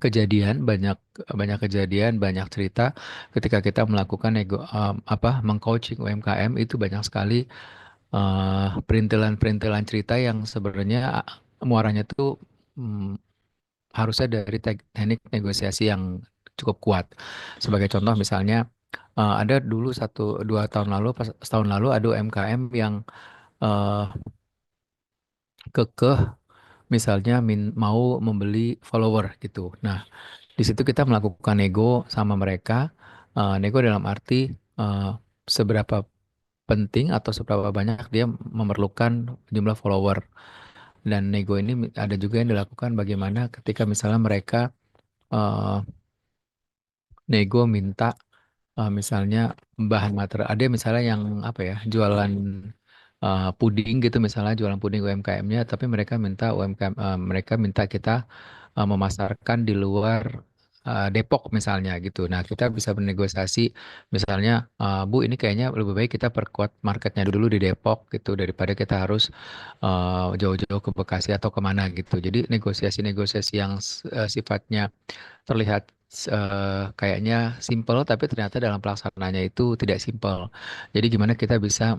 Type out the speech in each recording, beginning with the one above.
kejadian, banyak banyak kejadian, banyak cerita ketika kita melakukan mengcoaching UMKM itu banyak sekali perintilan-perintilan cerita yang sebenarnya muaranya tuh mm, harusnya dari teknik negosiasi yang cukup kuat. Sebagai contoh misalnya ada dulu 1 2 tahun lalu, pas setahun lalu ada UMKM yang eh, kekeh misalnya mau membeli follower gitu. Nah, di situ kita melakukan nego sama mereka. Nego dalam arti eh, seberapa penting atau seberapa banyak dia memerlukan jumlah follower. Dan nego ini ada juga yang dilakukan bagaimana ketika misalnya mereka eh, nego minta misalnya bahan material. Ada misalnya yang apa ya jualan puding gitu misalnya jualan puding UMKM-nya, tapi mereka minta UMKM mereka minta kita memasarkan di luar Depok misalnya gitu. Nah, kita bisa bernegosiasi misalnya, Bu, ini kayaknya lebih baik kita perkuat marketnya dulu di Depok gitu daripada kita harus jauh-jauh ke Bekasi atau kemana gitu. Jadi negosiasi-negosiasi yang sifatnya terlihat kayaknya simple, tapi ternyata dalam pelaksanaannya itu tidak simple. Jadi gimana kita bisa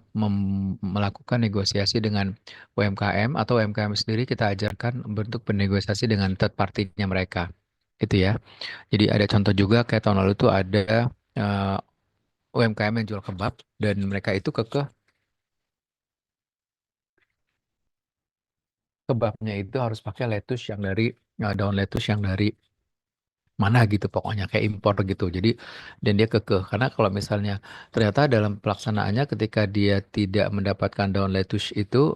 melakukan negosiasi dengan UMKM atau UMKM sendiri kita ajarkan bentuk bernegosiasi dengan third party-nya mereka. Gitu ya. Jadi ada contoh juga kayak tahun lalu tuh ada eh, UMKM yang jual kebab dan mereka itu kekeh kebabnya itu harus pakai lettuce yang dari daun lettuce yang dari mana gitu pokoknya kayak impor gitu. Jadi dan dia kekeh karena kalau misalnya ternyata dalam pelaksanaannya ketika dia tidak mendapatkan daun lettuce itu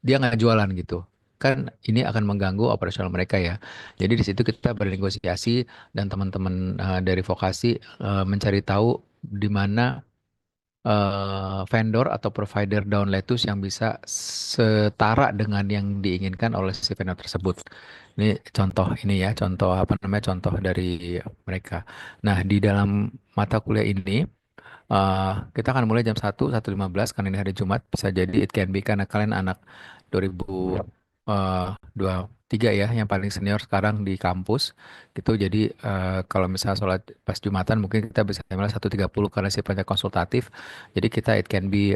dia nggak jualan gitu. Kan ini akan mengganggu operasional mereka ya. Jadi di situ kita bernegosiasi dan teman-teman dari vokasi mencari tahu di mana vendor atau provider daun lettuce yang bisa setara dengan yang diinginkan oleh si vendor tersebut. Ini contoh ini ya, contoh apa namanya, contoh dari mereka. Nah, di dalam mata kuliah ini kita akan mulai jam 1, 1:15 karena ini hari Jumat. Bisa jadi it can be karena kalian anak 2023 ya, yang paling senior sekarang di kampus gitu. Jadi kalau misalnya sholat pas Jumatan mungkin kita bisa mulai 1:30 karena sifatnya konsultatif. Jadi kita it can be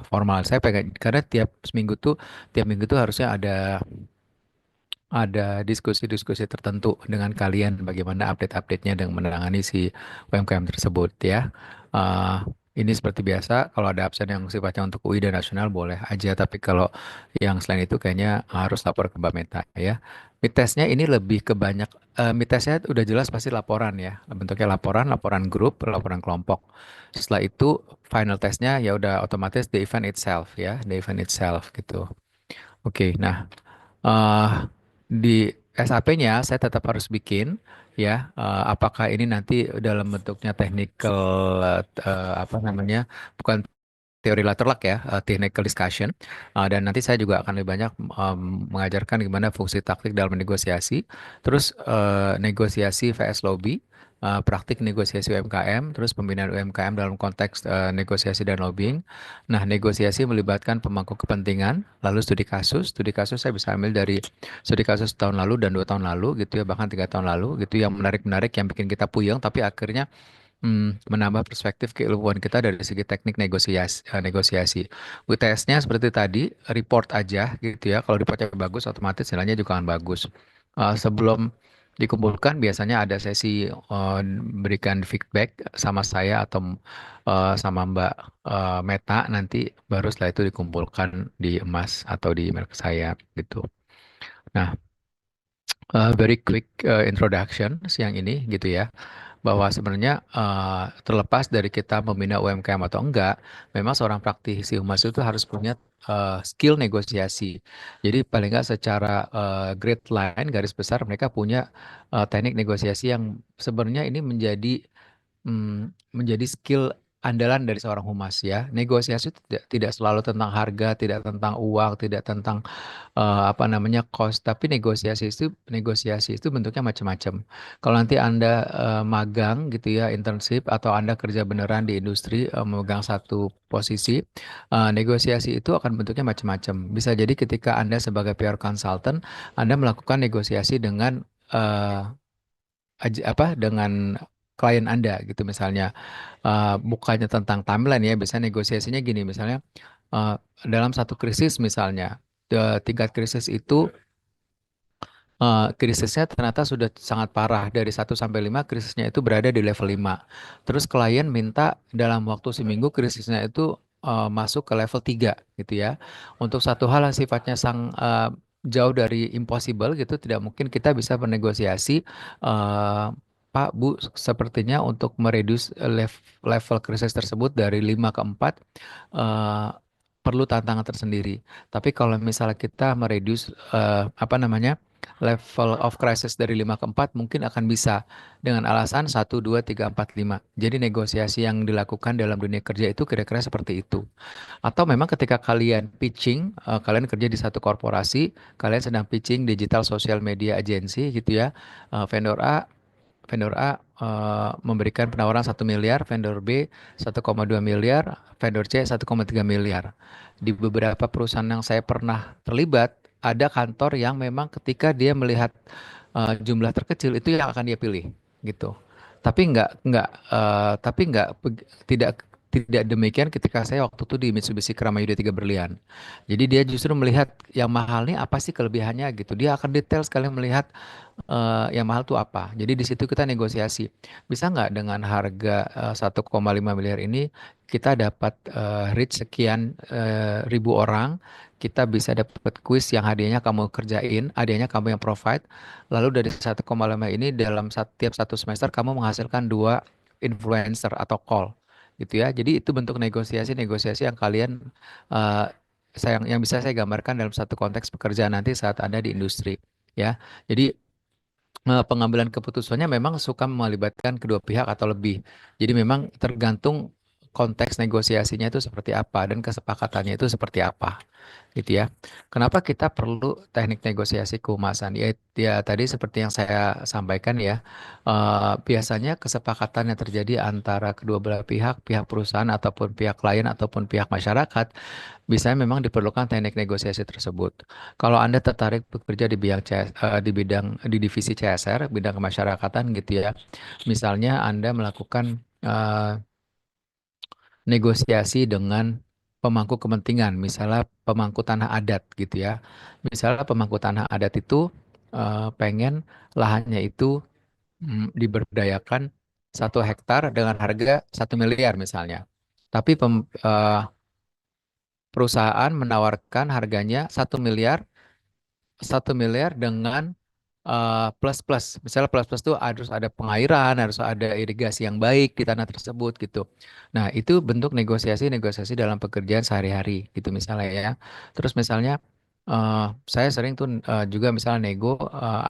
formal. Saya pengen karena tiap minggu tuh harusnya ada diskusi-diskusi tertentu dengan kalian bagaimana update-update-nya dengan menangani si UMKM tersebut ya. Eh, ini seperti biasa, kalau ada absen yang sifatnya untuk UI dan nasional boleh aja, tapi kalau yang selain itu kayaknya harus lapor ke Mbak Meta ya. Mid testnya ini lebih ke banyak, mid testnya udah jelas pasti laporan ya, bentuknya laporan, laporan grup, laporan kelompok. Setelah itu final testnya ya udah otomatis the event itself ya, the event itself gitu. Oke, nah eh di SAP-nya saya tetap harus bikin ya. Apakah ini nanti dalam bentuknya technical apa namanya? Bukan teori latar ya, technical discussion. Dan nanti saya juga akan lebih banyak mengajarkan gimana fungsi taktik dalam negosiasi, terus negosiasi vs lobby, praktik negosiasi UMKM, terus pembinaan UMKM dalam konteks negosiasi dan lobbying. Nah, negosiasi melibatkan pemangku kepentingan, lalu studi kasus. Studi kasus saya bisa ambil dari studi kasus tahun lalu dan 2 tahun lalu gitu ya, bahkan 3 tahun lalu gitu, yang menarik-menarik yang bikin kita puyeng, tapi akhirnya menambah perspektif keilmuan kita dari segi teknik negosiasi. UTS-nya seperti tadi, report aja gitu ya. Kalau reportnya bagus, otomatis nilainya juga akan bagus. Sebelum dikumpulkan, biasanya ada sesi berikan feedback sama saya atau sama Mbak Meta nanti, baru setelah itu dikumpulkan di emas atau di email ke saya gitu. Nah, very quick introduction siang ini gitu ya, bahwa sebenarnya terlepas dari kita membina UMKM atau enggak, memang seorang praktisi humas itu harus punya skill negosiasi. Jadi paling enggak secara grid line, garis besar mereka punya teknik negosiasi yang sebenarnya ini menjadi skill andalan dari seorang humas ya. Negosiasi itu tidak selalu tentang harga, tidak tentang uang, tidak tentang apa namanya cost, tapi negosiasi itu bentuknya macam-macam. Kalau nanti Anda magang gitu ya, internship, atau Anda kerja beneran di industri memegang satu posisi, negosiasi itu akan bentuknya macam-macam. Bisa jadi ketika Anda sebagai PR consultant, Anda melakukan negosiasi dengan dengan klien Anda gitu misalnya. Bukannya tentang timeline ya, biasanya negosiasinya gini misalnya, eh, dalam satu krisis misalnya, tingkat krisis itu, krisisnya ternyata sudah sangat parah. Dari 1 sampai 5 krisisnya itu berada di level 5. Terus klien minta dalam waktu seminggu krisisnya itu masuk ke level 3 gitu ya. Untuk satu hal yang sifatnya jauh dari impossible gitu, tidak mungkin kita bisa bernegosiasi, eh, Pak, Bu, sepertinya untuk mereduce level krisis tersebut dari 5 ke 4, eh, perlu tantangan tersendiri. Tapi kalau misalnya kita mereduce, apa namanya, level of crisis dari 5 ke 4 mungkin akan bisa dengan alasan 1, 2, 3, 4, 5. Jadi negosiasi yang dilakukan dalam dunia kerja itu kira-kira seperti itu. Atau memang ketika kalian pitching, kalian kerja di satu korporasi, kalian sedang pitching digital social media agency gitu ya. Vendor A memberikan penawaran 1 miliar, vendor B 1,2 miliar, vendor C 1,3 miliar. Di beberapa perusahaan yang saya pernah terlibat, ada kantor yang memang ketika dia melihat jumlah terkecil itu yang akan dia pilih gitu. Tapi tidak demikian ketika saya waktu itu di Mitsubishi Keramaiuda 3 Berlian. Jadi dia justru melihat yang mahal nih apa sih kelebihannya gitu. Dia akan detail sekali melihat yang mahal tuh apa. Jadi di situ kita negosiasi. Bisa nggak dengan harga 1,5 miliar ini kita dapat reach sekian ribu orang, kita bisa dapat kuis yang hadiahnya kamu kerjain, hadiahnya kamu yang provide. Lalu dari 1,5 ini dalam setiap 1 semester kamu menghasilkan 2 influencer atau call gitu ya. Jadi itu bentuk negosiasi-negosiasi yang kalian eh, yang bisa saya gambarkan dalam satu konteks pekerjaan nanti saat Anda di industri ya. Jadi pengambilan keputusannya memang suka melibatkan kedua pihak atau lebih. Jadi memang tergantung konteks negosiasinya itu seperti apa dan kesepakatannya itu seperti apa, gitu ya. Kenapa kita perlu teknik negosiasi kehumasan? Ya tadi seperti yang saya sampaikan ya, biasanya kesepakatan yang terjadi antara kedua belah pihak, pihak perusahaan ataupun pihak klien ataupun pihak masyarakat, bisa memang diperlukan teknik negosiasi tersebut. Kalau Anda tertarik bekerja di bidang di divisi CSR, bidang kemasyarakatan gitu ya. Misalnya Anda melakukan negosiasi dengan pemangku kepentingan, misalnya pemangku tanah adat gitu ya. Misalnya pemangku tanah adat itu pengen lahannya itu diberdayakan 1 hektar dengan harga 1 miliar misalnya. Tapi perusahaan menawarkan harganya 1 miliar, 1 miliar dengan plus plus. Misalnya plus plus itu harus ada pengairan, harus ada irigasi yang baik di tanah tersebut gitu. Nah, itu bentuk negosiasi-negosiasi dalam pekerjaan sehari-hari gitu misalnya ya. Terus misalnya saya sering tuh juga misalnya nego,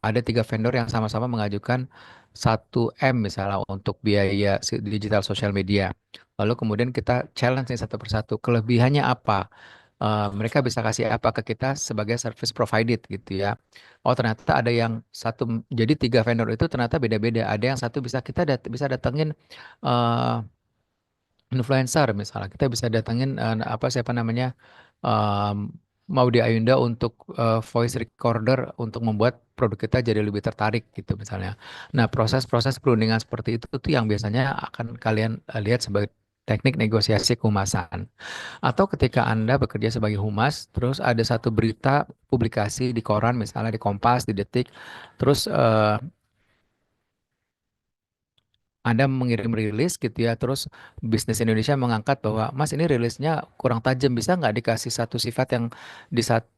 ada 3 vendor yang sama-sama mengajukan 1 M misalnya untuk biaya digital sosial media. Lalu kemudian kita challenge nih satu persatu, kelebihannya apa? Mereka bisa kasih apa ke kita sebagai service provided gitu ya. Oh ternyata ada yang satu, jadi 3 vendor itu ternyata beda-beda. Ada yang satu bisa datengin eh, influencer misalnya. Kita bisa datengin siapa namanya, em, Maudy Ayunda untuk voice recorder untuk membuat produk kita jadi lebih tertarik gitu misalnya. Nah proses-proses perundingan seperti itu tuh yang biasanya akan kalian lihat sebagai teknik negosiasi kehumasan. Atau ketika Anda bekerja sebagai humas, terus ada satu berita publikasi di koran, misalnya di Kompas, di Detik, terus Anda mengirim rilis gitu ya, terus bisnis Indonesia mengangkat bahwa Mas ini rilisnya kurang tajam, bisa nggak dikasih satu sifat yang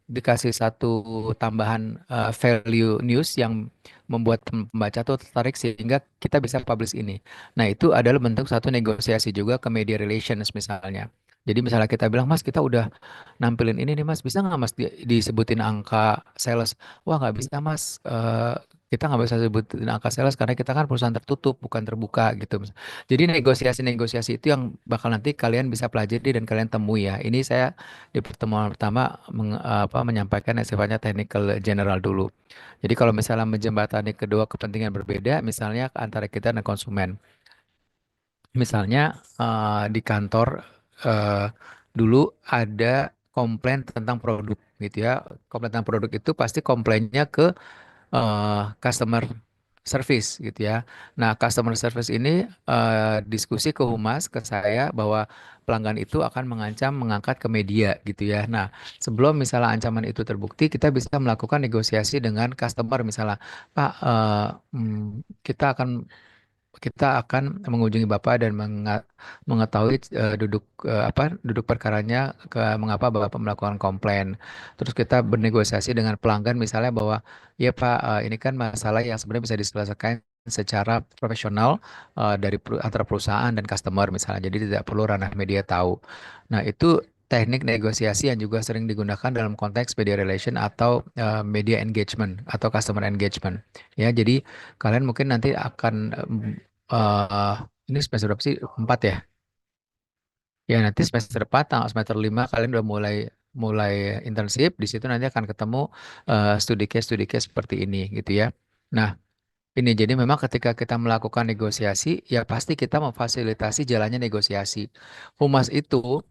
dikasih satu tambahan value news yang membuat pembaca tuh tertarik sehingga kita bisa publish ini. Nah itu adalah bentuk satu negosiasi juga ke media relations misalnya. Jadi misalnya kita bilang, Mas kita udah nampilin ini nih Mas, bisa nggak Mas disebutin angka sales? Wah nggak bisa Mas. Kita nggak bisa sebutin angka sales karena kita kan perusahaan tertutup, bukan terbuka gitu. Jadi negosiasi-negosiasi itu yang bakal nanti kalian bisa pelajari dan kalian temui ya. Ini saya di pertemuan pertama menyampaikan yang sifatnya technical general dulu. Jadi kalau misalnya menjembatani kedua kepentingan berbeda, misalnya antara kita dan konsumen. Misalnya di kantor eh, dulu ada komplain tentang produk gitu ya. Komplain tentang produk itu pasti komplainnya ke customer. service gitu ya. Nah, customer service ini diskusi ke humas ke saya bahwa pelanggan itu akan mengancam mengangkat ke media gitu ya. Nah, sebelum misalnya ancaman itu terbukti, kita bisa melakukan negosiasi dengan customer misalnya, Pak, kita akan mengunjungi Bapak dan mengetahui duduk perkaranya mengapa Bapak melakukan komplain. Terus kita bernegosiasi dengan pelanggan misalnya bahwa ya Pak, ini kan masalah yang sebenarnya bisa diselesaikan secara profesional antara perusahaan dan customer misalnya. Jadi tidak perlu ranah media tahu. Nah, itu teknik negosiasi yang juga sering digunakan dalam konteks media relation atau media engagement atau customer engagement. Ya, jadi kalian mungkin nanti akan eh ini semester berapa sih? 4 ya? Ya nanti semester 4, tanggal semester 5 kalian udah mulai mulai internship. Di situ nanti akan ketemu studi case seperti ini gitu ya. Nah, ini jadi memang ketika kita melakukan negosiasi, ya pasti kita memfasilitasi jalannya negosiasi. Humas itu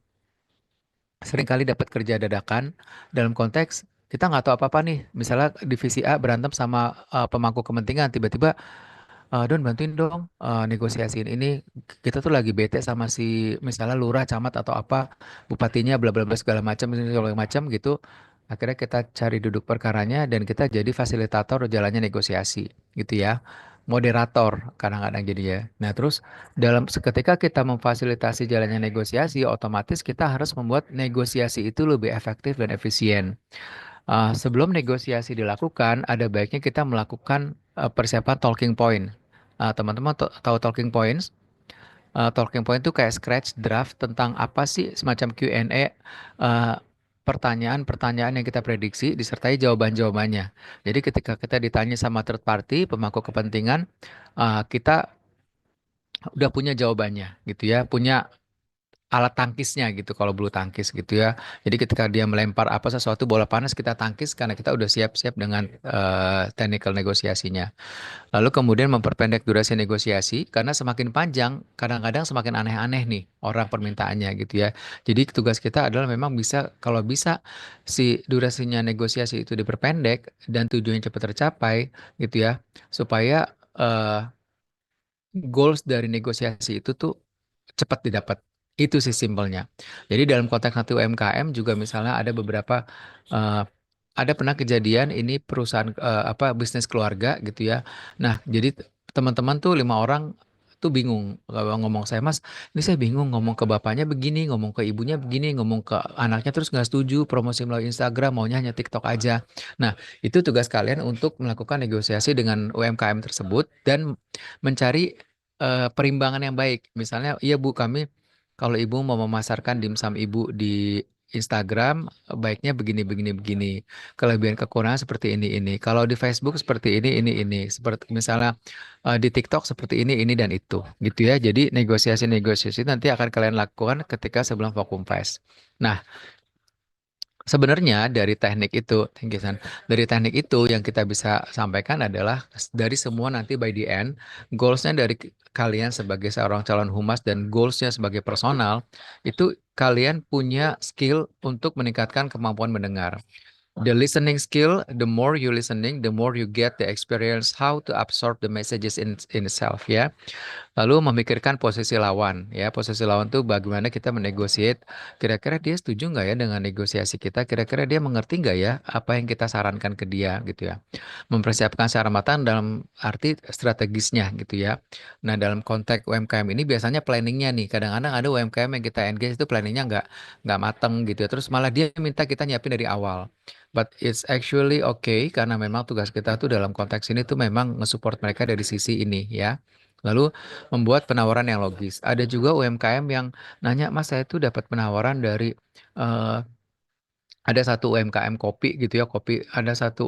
seringkali dapat kerja dadakan dalam konteks kita nggak tahu apa-apa nih. Misalnya divisi A berantem sama pemangku kepentingan, tiba-tiba Don bantuin dong negosiasiin ini. Kita tuh lagi bete sama si misalnya lurah, camat atau apa, bupatinya bla bla bla segala macam gitu. Akhirnya kita cari duduk perkaranya dan kita jadi fasilitator jalannya negosiasi gitu ya. Moderator kadang-kadang jadi ya. Nah, terus seketika kita memfasilitasi jalannya negosiasi, otomatis kita harus membuat negosiasi itu lebih efektif dan efisien. Sebelum negosiasi dilakukan, ada baiknya kita melakukan persiapan talking point. Teman-teman tahu talking points? Talking point itu kayak scratch draft tentang apa sih semacam Q&A, pertanyaan-pertanyaan yang kita prediksi disertai jawaban-jawabannya. Jadi ketika kita ditanya sama third party, pemangku kepentingan, kita udah punya jawabannya gitu ya, punya alat tangkisnya gitu kalau bulu tangkis gitu ya. Jadi ketika dia melempar apa sesuatu bola panas kita tangkis karena kita udah siap-siap dengan technical negosiasinya. Lalu kemudian memperpendek durasi negosiasi karena semakin panjang kadang-kadang semakin aneh-aneh nih orang permintaannya gitu ya. Jadi tugas kita adalah memang bisa kalau bisa si durasinya negosiasi itu diperpendek dan tujuannya cepat tercapai gitu ya supaya goals dari negosiasi itu tuh cepat didapat. Itu sih simpelnya. Jadi dalam konteks satu UMKM juga misalnya ada beberapa eh, ada pernah kejadian ini perusahaan apa bisnis keluarga gitu ya. Nah, jadi teman-teman tuh 5 orang tuh bingung kalau ngomong saya Mas, ini saya bingung ngomong ke bapaknya begini, ngomong ke ibunya begini, ngomong ke anaknya terus nggak setuju promosi melalui Instagram, maunya hanya TikTok aja. Nah, itu tugas kalian untuk melakukan negosiasi dengan UMKM tersebut dan mencari perimbangan yang baik. Misalnya, iya Bu, kami kalau Ibu mau memasarkan dimsum Ibu di Instagram, baiknya begini, begini, begini. Kelebihan kekurangan seperti ini. Kalau di Facebook seperti ini. Seperti misalnya di TikTok seperti ini, dan itu. Gitu ya. Jadi negosiasi-negosiasi nanti akan kalian lakukan ketika sebelum vacuum press. Nah, sebenarnya dari teknik itu, thank you, San. Dari teknik itu yang kita bisa sampaikan adalah dari semua nanti by the end, goalsnya dari kalian sebagai seorang calon humas dan goalsnya sebagai personal, itu kalian punya skill untuk meningkatkan kemampuan mendengar. The listening skill, the more you listening, the more you get the experience how to absorb the messages in itself ya. Lalu memikirkan posisi lawan, ya. Posisi lawan tuh bagaimana kita menegosiate. Kira-kira dia setuju nggak ya dengan negosiasi kita? Kira-kira dia mengerti nggak ya apa yang kita sarankan ke dia, gitu ya. Mempersiapkan secara matang dalam arti strategisnya, gitu ya. Nah, dalam konteks UMKM ini biasanya planningnya nih. Kadang-kadang ada UMKM yang kita engage itu planningnya nggak mateng, gitu ya. Terus malah dia minta kita nyiapin dari awal. But it's actually okay karena memang tugas kita tuh dalam konteks ini tuh memang nge-support mereka dari sisi ini ya. Lalu membuat penawaran yang logis. Ada juga UMKM yang nanya, Mas saya tuh dapat penawaran dari eh, ada satu UMKM kopi gitu ya, kopi. Ada satu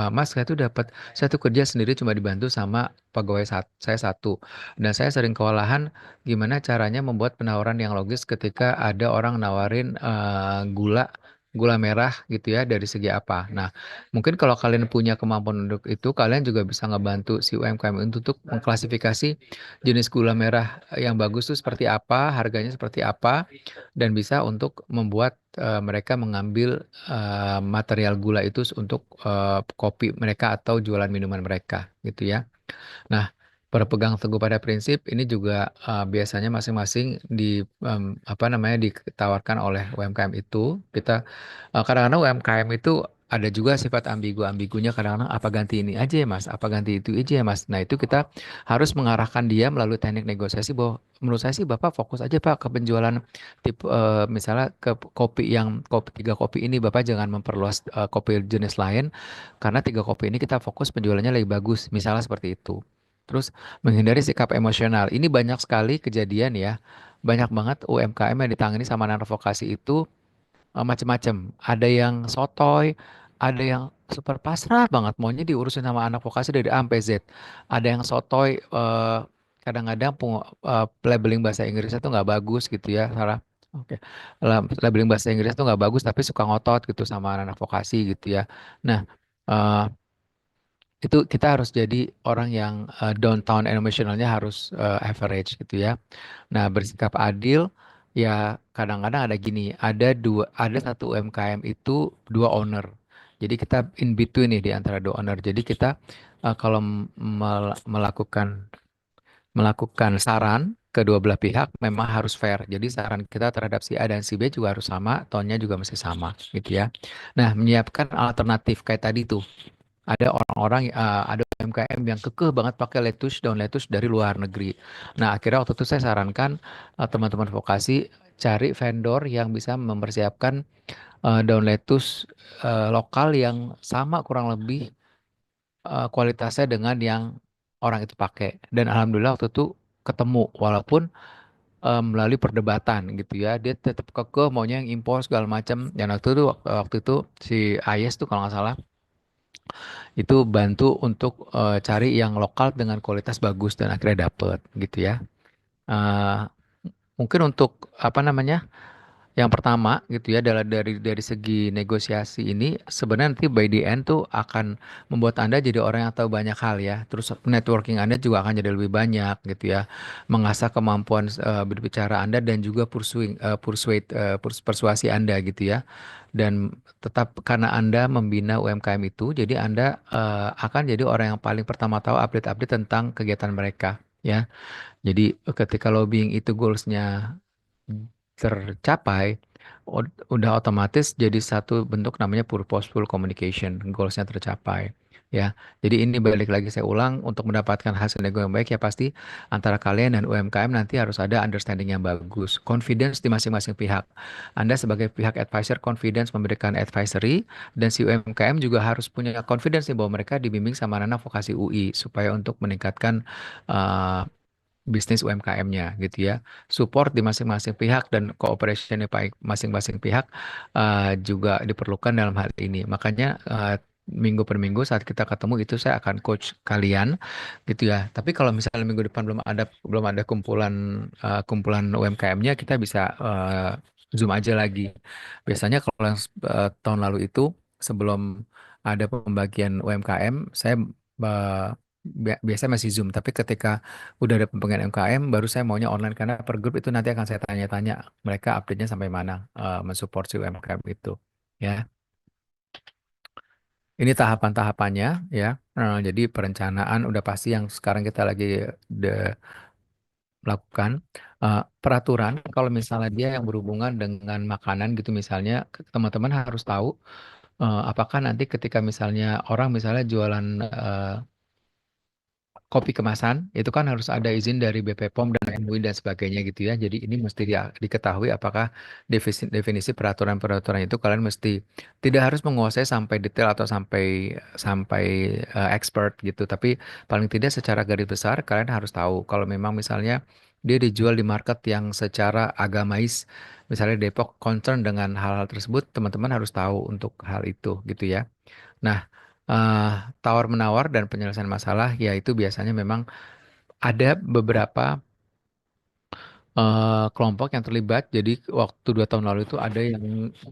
Mas saya tuh kerja sendiri cuma dibantu sama pegawai saya satu. Dan saya sering kewalahan gimana caranya membuat penawaran yang logis ketika ada orang nawarin gula merah gitu ya dari segi apa. Nah, mungkin kalau kalian punya kemampuan untuk itu, kalian juga bisa ngebantu si UMKM untuk mengklasifikasi jenis gula merah yang bagus itu seperti apa, harganya seperti apa, dan bisa untuk membuat mereka mengambil material gula itu untuk kopi mereka atau jualan minuman mereka gitu ya. Nah, berpegang teguh pada prinsip ini juga biasanya masing-masing apa namanya ditawarkan oleh UMKM itu. Kita kadang-kadang UMKM itu ada juga sifat ambigu-ambigunya, kadang-kadang apa ganti ini aja ya Mas, apa ganti itu aja ya Mas. Nah, itu kita harus mengarahkan dia melalui teknik negosiasi bahwa menurut saya sih Bapak fokus aja Pak ke penjualan tipe misalnya ke kopi tiga kopi ini Bapak jangan memperluas kopi jenis lain karena tiga kopi ini kita fokus penjualannya lebih bagus, misalnya seperti itu. Terus menghindari sikap emosional. Ini banyak sekali kejadian ya. Banyak banget UMKM yang ditangani sama anak vokasi itu macem-macem. Ada yang sotoy, ada yang super pasrah banget maunya diurusin sama anak vokasi dari A sampai Z. Ada yang sotoy, kadang-kadang labeling bahasa Inggrisnya tuh nggak bagus gitu ya, salah. Oke, labeling bahasa Inggris tuh nggak bagus tapi suka ngotot gitu sama anak vokasi gitu ya. Nah, eh, itu kita harus jadi orang yang downtown emotionalnya harus average gitu ya. Nah, bersikap adil ya kadang-kadang ada gini, ada satu UMKM itu dua owner. Jadi kita in between nih di antara dua owner. Jadi kita kalau melakukan saran kedua belah pihak memang harus fair. Jadi saran kita terhadap si A dan si B juga harus sama, tonnya juga mesti sama gitu ya. Nah, menyiapkan alternatif kayak tadi tuh. Ada orang-orang, ada UMKM yang kekeh banget pakai daun lettuce dari luar negeri. Nah, akhirnya waktu itu saya sarankan teman-teman vokasi cari vendor yang bisa mempersiapkan daun lettuce lokal yang sama kurang lebih kualitasnya dengan yang orang itu pakai. Dan alhamdulillah waktu itu ketemu, walaupun melalui perdebatan gitu ya, dia tetap kekeh maunya yang impor segala macam. Dan waktu itu si Ayes tuh kalau nggak salah itu bantu untuk cari yang lokal dengan kualitas bagus dan akhirnya dapet gitu ya. Eh, Mungkin untuk apa namanya? Yang pertama gitu ya dari segi negosiasi ini sebenarnya nanti by the end tuh akan membuat Anda jadi orang yang tahu banyak hal ya. Terus networking Anda juga akan jadi lebih banyak gitu ya. Mengasah kemampuan berbicara Anda dan juga persuasi Anda gitu ya. Dan tetap karena Anda membina UMKM itu, jadi Anda akan jadi orang yang paling pertama tahu update-update tentang kegiatan mereka ya. Jadi ketika lobbying itu goalsnya tercapai, udah otomatis jadi satu bentuk namanya purposeful communication, goalsnya tercapai. Ya, jadi ini balik lagi saya ulang untuk mendapatkan hasil nego yang baik ya pasti antara kalian dan UMKM nanti harus ada understanding yang bagus, confidence di masing-masing pihak. Anda sebagai pihak advisor confidence memberikan advisory dan si UMKM juga harus punya confidence nih bahwa mereka dibimbing sama anak vokasi UI supaya untuk meningkatkan uh, bisnis UMKM-nya gitu ya. Support di masing-masing pihak dan cooperation di masing-masing pihak juga diperlukan dalam hal ini. Makanya minggu per minggu saat kita ketemu itu saya akan coach kalian gitu ya. Tapi kalau misalnya minggu depan belum ada kumpulan UMKM-nya kita bisa Zoom aja lagi. Biasanya kalau yang tahun lalu itu sebelum ada pembagian UMKM saya eh, biasanya masih Zoom, tapi ketika udah ada pembagian UMKM, baru saya maunya online karena per grup itu nanti akan saya tanya-tanya mereka update-nya sampai mana mensupport si UMKM itu. Ya, ini tahapan-tahapannya ya. Jadi perencanaan udah pasti yang sekarang kita lagi de- melakukan. Peraturan kalau misalnya dia yang berhubungan dengan makanan gitu misalnya, teman-teman harus tahu apakah nanti ketika misalnya orang misalnya jualan kopi kemasan itu kan harus ada izin dari BPOM dan MUI dan sebagainya gitu ya. Jadi ini mesti diketahui apakah definisi peraturan-peraturan itu kalian mesti tidak harus menguasai sampai detail atau sampai sampai expert gitu. Tapi paling tidak secara garis besar kalian harus tahu kalau memang misalnya dia dijual di market yang secara agamais, misalnya Depok concern dengan hal-hal tersebut, teman-teman harus tahu untuk hal itu gitu ya. Nah, eh, tawar-menawar dan penyelesaian masalah, ya itu biasanya memang ada beberapa kelompok yang terlibat. Jadi waktu 2 tahun lalu itu ada yang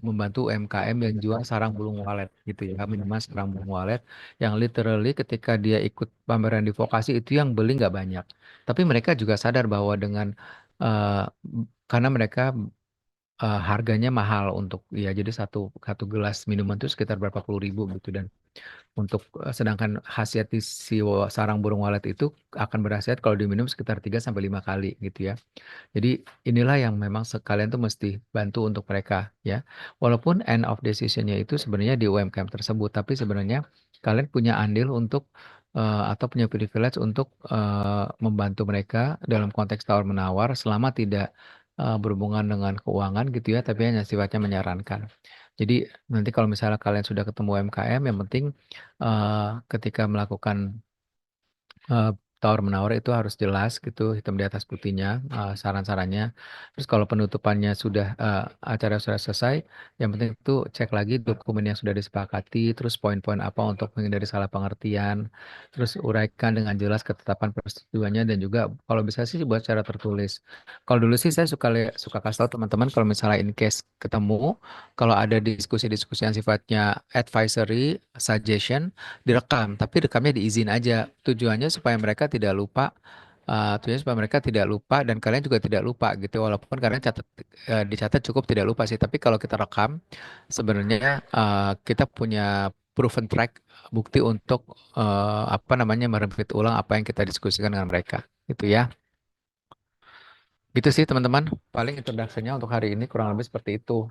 membantu UMKM yang jual sarang burung walet gitu ya, minuman sarang burung walet yang literally ketika dia ikut pameran di vokasi itu yang beli nggak banyak. Tapi mereka juga sadar bahwa dengan eh, karena mereka harganya mahal untuk ya jadi satu satu gelas minuman itu sekitar berapa puluh ribu gitu dan untuk sedangkan khasiat di si sarang burung walet itu akan berkhasiat kalau diminum sekitar 3 sampai 5 kali gitu ya. Jadi inilah yang memang sekalian tuh mesti bantu untuk mereka ya. Walaupun end of decision-nya itu sebenarnya di UMKM tersebut, tapi sebenarnya kalian punya andil untuk atau punya privilege untuk membantu mereka dalam konteks tawar menawar selama tidak berhubungan dengan keuangan gitu ya, tapi hanya sifatnya menyarankan. Jadi nanti kalau misalnya kalian sudah ketemu UMKM, yang penting ketika melakukan eh, tawar menawar itu harus jelas gitu hitam di atas putihnya saran-sarannya. Terus kalau penutupannya sudah acara sudah selesai, yang penting itu cek lagi dokumen yang sudah disepakati, terus poin-poin apa untuk menghindari salah pengertian, terus uraikan dengan jelas ketetapan persetujuannya dan juga kalau bisa sih buat secara tertulis. Kalau dulu sih saya suka kasih tahu teman-teman kalau misalnya in case ketemu, kalau ada diskusi-diskusi yang sifatnya advisory, suggestion direkam, tapi rekamnya diizin aja. Tujuannya supaya mereka tidak lupa, tujuannya supaya mereka tidak lupa dan kalian juga tidak lupa gitu. Walaupun kalian dicatat cukup tidak lupa sih, tapi kalau kita rekam, sebenarnya kita punya proven track bukti untuk apa namanya merepeat ulang apa yang kita diskusikan dengan mereka, gitu ya. Gitu sih teman-teman. Paling introduction-nya untuk hari ini kurang lebih seperti itu.